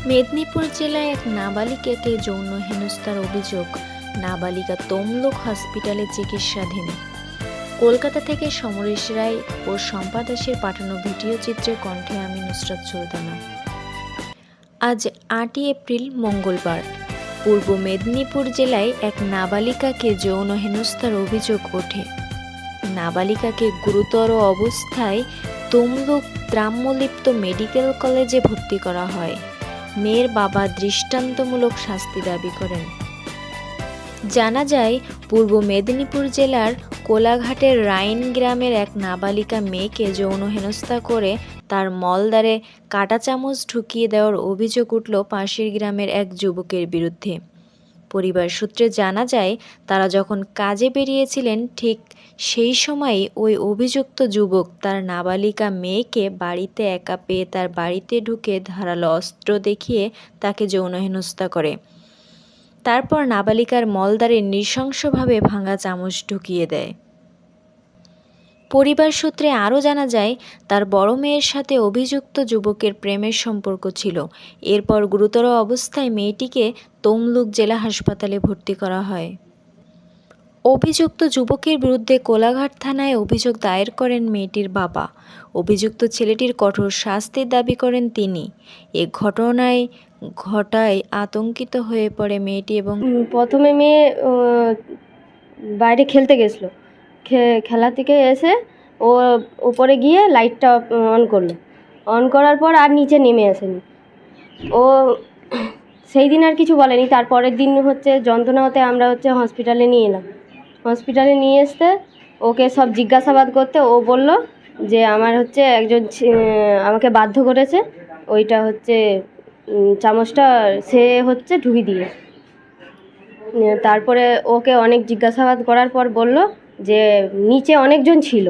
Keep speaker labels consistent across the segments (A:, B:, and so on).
A: মেদিনীপুর জেলায় এক নাবালিকাকে যৌন হেনস্থার অভিযোগ। নাবালিকা তমলুক হসপিটালে চিকিৎসাধীন। কলকাতা থেকে সমরেশ রায় ও শম্পা দাসের পাঠানো ভিডিও চিত্রে কণ্ঠে আমি নুসরাত সুলতানা। আজ 8ই এপ্রিল মঙ্গলবার পূর্ব মেদিনীপুর জেলায় এক নাবালিকাকে যৌন হেনস্থার অভিযোগ ওঠে। নাবালিকাকে গুরুতর অবস্থায় তমলুক ত্রাম্যলিপ্ত মেডিকেল কলেজে ভর্তি করা হয়। মেয়ের বাবা দৃষ্টান্তমূলক শাস্তি দাবি করেন। জানা যায়, পূর্ব মেদিনীপুর জেলার কোলাঘাটের রাইন গ্রামের এক নাবালিকা মেয়েকে যৌন হেনস্থা করে তার মলদ্বারে কাঁটা চামচ ঢুকিয়ে দেওয়ার অভিযোগ উঠল পাশের গ্রামের এক যুবকের বিরুদ্ধে। পরিবার সূত্রে জানা যায়, তারা যখন কাজে বেরিয়েছিলেন ঠিক সেই সময়ই ওই অভিযুক্ত যুবক তার নাবালিকা মেয়েকে বাড়িতে একা পেয়ে তার বাড়িতে ঢুকে ধারালো অস্ত্র দেখিয়ে তাকে যৌন হেনস্থা করে। তারপর নাবালিকার মলদ্বারে নৃশংসভাবে ভাঙা চামচ ঢুকিয়ে দেয়। পরিবার সূত্রে আরও জানা যায়, তার বড় মেয়ের সাথে অভিযুক্ত যুবকের প্রেমের সম্পর্ক ছিল। এরপর গুরুতর অবস্থায় মেয়েটিকে তমলুক জেলা হাসপাতালে ভর্তি করা হয়। অভিযুক্ত যুবকের বিরুদ্ধে কোলাঘাট থানায় অভিযোগ দায়ের করেন মেয়েটির বাবা। অভিযুক্ত ছেলেটির কঠোর শাস্তির দাবি করেন তিনি। এ ঘটায় আতঙ্কিত হয়ে পড়ে মেয়েটি এবং
B: প্রথমে মেয়ে বাইরে খেলতে গেছিলো। খেলা থেকে এসে ও উপরে গিয়ে লাইটটা অন করার পর আর নিচে নেমে আসেনি। ও সেই দিন আর কিছু বলেনি। তারপরের দিন যন্ত্রণা হতে আমরা হসপিটালে নিয়ে এলাম। হসপিটালে নিয়ে আসতে ওকে সব জিজ্ঞাসাবাদ করতে ও বলল যে আমার একজন আমাকে বাধ্য করেছে, ওইটা চামচটা সে ঢুকিয়ে দিয়ে। তারপরে ওকে অনেক জিজ্ঞাসাবাদ করার পর বলল যে নিচে অনেকজন ছিল,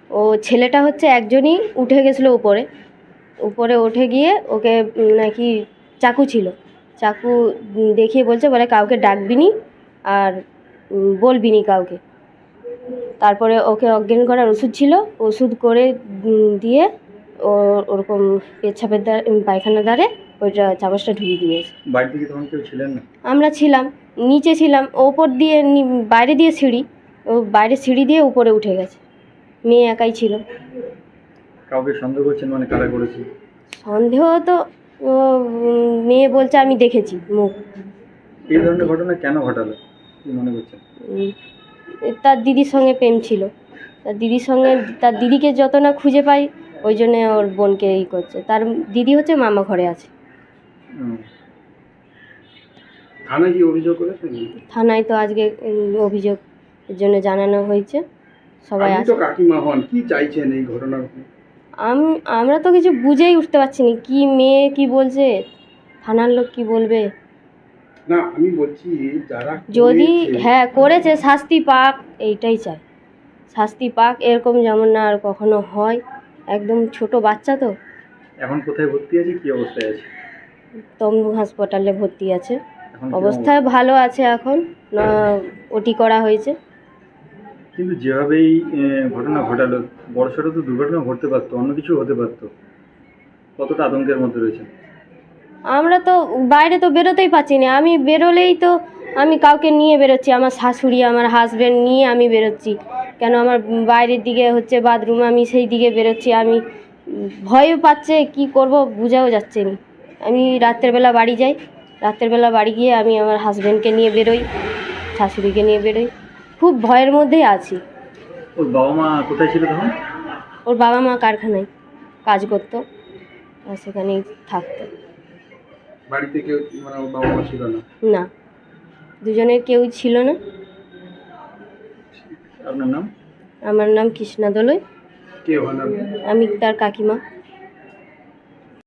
B: ও ছেলেটা একজনই উঠে গেছিলো উপরে উঠে গিয়ে ওকে নাকি চাকু ছিল, চাকু দেখিয়ে বলে কাউকে ডাকবি নি আর বলবি নি কাউকে। তারপরে ওকে অজ্ঞান করার ওষুধ ছিল, ওষুধ করে দিয়ে ওরকম পেচ্ছাপের পায়খানার দ্বারে ওইটা চামচটা ঢুকিয়ে দিয়েছে।
C: বাড়িতে কি তখন কেউ ছিলেন না?
B: আমরা ছিলাম, নিচে ছিলাম, ওপর দিয়ে বাইরে দিয়ে সিঁড়ি, ও বাইরে সিঁড়ি দিয়ে উপরে উঠে গেছে। মেয়ে একাই ছিল।
C: কাউকে সন্দেহ করছেন? মানে কারা করেছে
B: সন্দেহ তো মেয়ে বলছে আমি দেখেছি মুখ।
C: এই ধরনের ঘটনা কেন ঘটালো কি মনে করছেন?
B: তার দিদির সঙ্গে প্রেম ছিল। তার দিদিকে যত না খুঁজে পাই, ওই জন্যে ওর বোনকে করছে। তার দিদি মামা ঘরে আছে।
C: থানায় কি অভিযোগ করেছেন?
B: থানায় তো আজকে অভিযোগ এর জন্য জানানো হয়েছে। সবাই
C: আছে। কাকিমা হন, কি চাইছেন এই ঘটনার?
B: আমরা তো কিছু বুঝেই উঠতে পারছি না, কি মেয়ে কি বলছে, থানার লোক কি বলবে।
C: না, আমি বলছি যারা
B: যদি করেছে শাস্তি পাক, এইটাই চাই। শাস্তি পাক, এরকম যেমন না আর কখনো হয়। একদম ছোট বাচ্চা তো।
C: এখন কোথায় ভর্তি আছে, কি অবস্থায় আছে?
B: তমলুক হাসপাতালে ভর্তি আছে। অবস্থায় ভালো আছে, এখন ওটি করা হয়েছে।
C: কিন্তু যেভাবেই ঘটনা ঘটালো, বড়সড় তো দুর্ঘটনা ঘটতে পারতো, অন্য কিছু হতে পারতো। কতটা আতঙ্কের মধ্যে রয়েছে?
B: আমরা তো বাইরে তো বেরোতেই পারছি না। আমি বেরোলেই তো আমি কাউকে নিয়ে বেরোচ্ছি, আমার শাশুড়ি আমার হাজব্যান্ড নিয়ে আমি বেরোচ্ছি। কেন আমার বাইরের দিকে বাথরুম, আমি সেই দিকে বেরোচ্ছি। আমি ভয়ও পাচ্ছে, কি করব বোঝাও যাচ্ছে না। আমি রাতের বেলা বাড়ি যাই, রাতের বেলা বাড়ি গিয়ে আমি আমার হাজব্যান্ডকে নিয়ে বেরোই, শাশুড়িকে নিয়ে বেরোই। খুব ভয়ের মধ্যেই আছি।
C: ওর বাবা মা কোথায় ছিল তখন?
B: ওর বাবা মা কারখানায় কাজ করতো, আর সেখানেই থাকতো।
C: বাড়িতে কেউ মানে ওর বাবা মা ছিল না?
B: না, দুজনের কেউ ছিল না।
C: আপনার নাম?
B: আমার নাম কৃষ্ণা দলুই।
C: কে হন আপনি?
B: আমি তার কাকিমা।